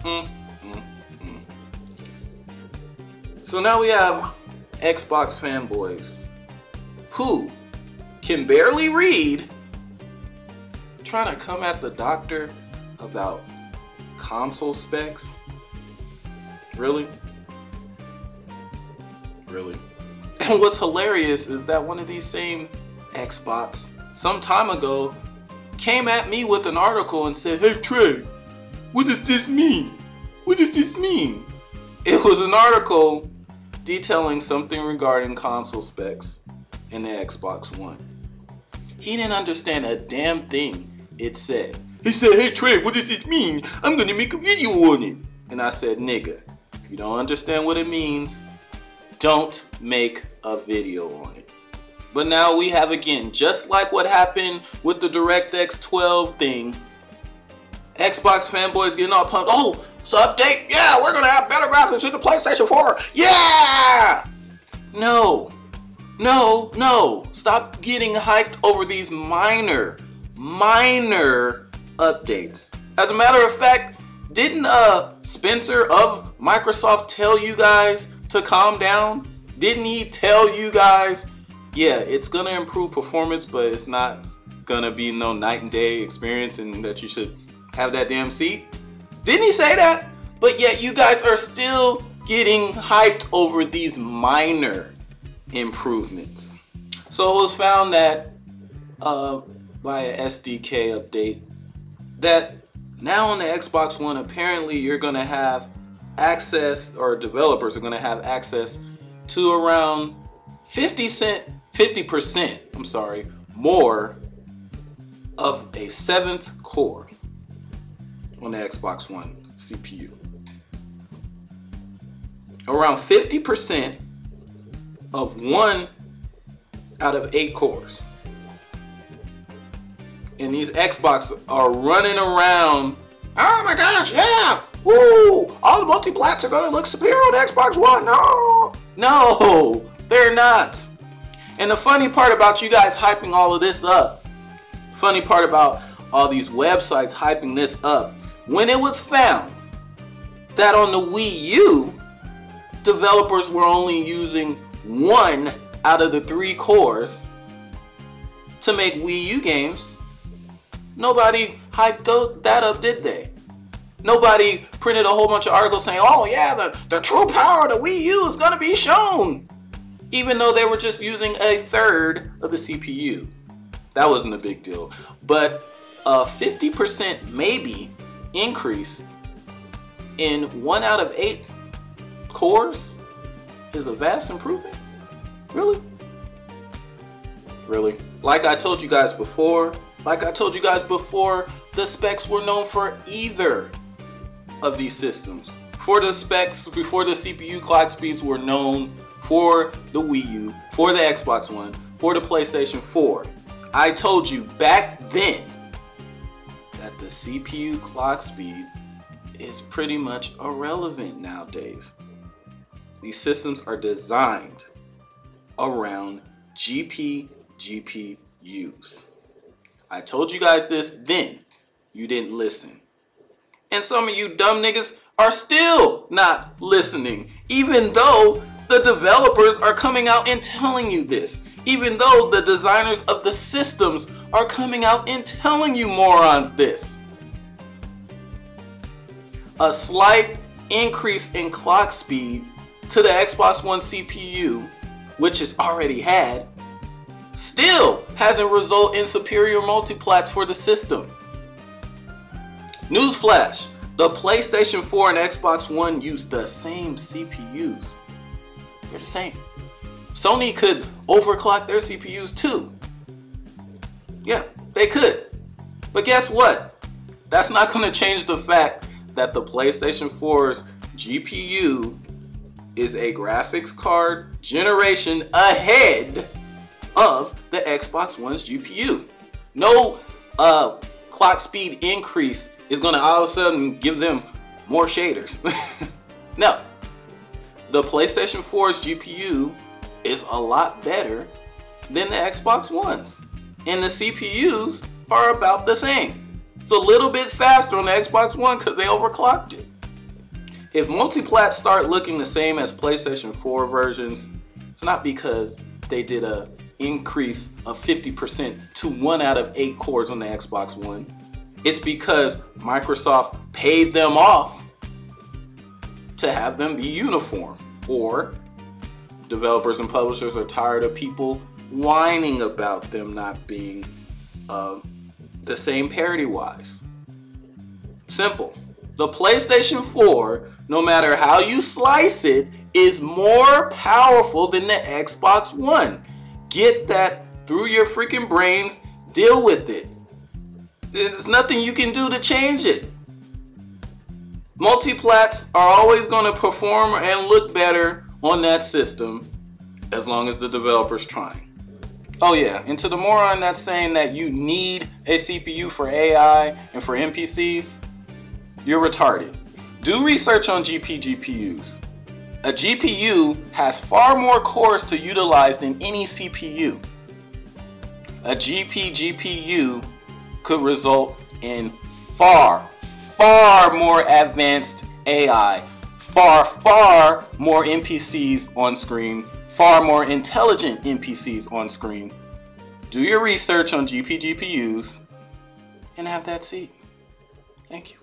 Mm, mm, mm. So now we have Xbox fanboys who can barely read trying to come at the doctor about console specs. Really? Really? And what's hilarious is that one of these same Xbots some time ago came at me with an article and said, "Hey Trey, what does this mean? What does this mean?" It was an article detailing something regarding console specs in the Xbox One. He didn't understand a damn thing it said. He said, "Hey Trey, what does this mean? I'm gonna make a video on it." And I said, "Nigga, if you don't understand what it means, don't make a video on it." But now we have, again, just like what happened with the DirectX 12 thing, Xbox fanboys getting all pumped. "Oh, it's an update. Yeah, we're gonna have better graphics with the PlayStation 4. Yeah!" No. No, no. Stop getting hyped over these minor updates. As a matter of fact, didn't Spencer of Microsoft tell you guys to calm down? Didn't he tell you guys, yeah, it's gonna improve performance, but it's not gonna be no night and day experience and that you should have that damn seat? Didn't he say that? But yet you guys are still getting hyped over these minor improvements. So it was found that by an SDK update that now on the Xbox One, apparently you're gonna have access, or developers are gonna have access to around 50% more of a 7th core on the Xbox One CPU. Around 50% of 1 out of 8 cores. And these Xbox are running around, "Oh my gosh, yeah! Woo! All the multi-plats are gonna look superior on Xbox One." No! No, they're not. And the funny part about you guys hyping all of this up, funny part about all these websites hyping this up, when it was found that on the Wii U, developers were only using 1 out of the 3 cores to make Wii U games, nobody hyped that up, did they? Nobody printed a whole bunch of articles saying, "Oh yeah, the true power of the Wii U is gonna be shown," even though they were just using a third of the CPU. That wasn't a big deal. But a 50% maybe increase in 1 out of 8 cores is a vast improvement. Really? Really? Like I told you guys before, the specs were known for either of these systems. For the specs, before the CPU clock speeds were known for the Wii U, for the Xbox One, for the PlayStation 4. I told you back then that the CPU clock speed is pretty much irrelevant nowadays. These systems are designed around GPUs. I told you guys this then. You didn't listen. And some of you dumb niggas are still not listening, even though the developers are coming out and telling you this. Even though the designers of the systems are coming out and telling you morons this. A slight increase in clock speed to the Xbox One CPU, which it's already had, still hasn't resulted in superior multiplats for the system. Newsflash, the PlayStation 4 and Xbox One use the same CPUs. They're the same. Sony could overclock their CPUs too. Yeah, they could. But guess what? That's not going to change the fact that the PlayStation 4's GPU is a graphics card generation ahead of the Xbox One's GPU. No clock speed increase is going to all of a sudden give them more shaders. No. The PlayStation 4's GPU is a lot better than the Xbox One's. And the CPUs are about the same. It's a little bit faster on the Xbox One because they overclocked it. If multiplats start looking the same as PlayStation 4 versions, it's not because they did a increase of 50% to 1 out of 8 cores on the Xbox One. It's because Microsoft paid them off to have them be uniform. Or developers and publishers are tired of people whining about them not being the same parity-wise. Simple. The PlayStation 4, no matter how you slice it, is more powerful than the Xbox One. Get that through your freaking brains. Deal with it. There's nothing you can do to change it. Multiplats are always going to perform and look better on that system as long as the developer's trying. Oh yeah, and to the moron that's saying that you need a CPU for AI and for NPCs, you're retarded. Do research on GPGPUs. A GPU has far more cores to utilize than any CPU. A GPGPU could result in far more advanced AI, far more NPCs on screen, far more intelligent NPCs on screen. Do your research on GPGPUs and have that seat. Thank you.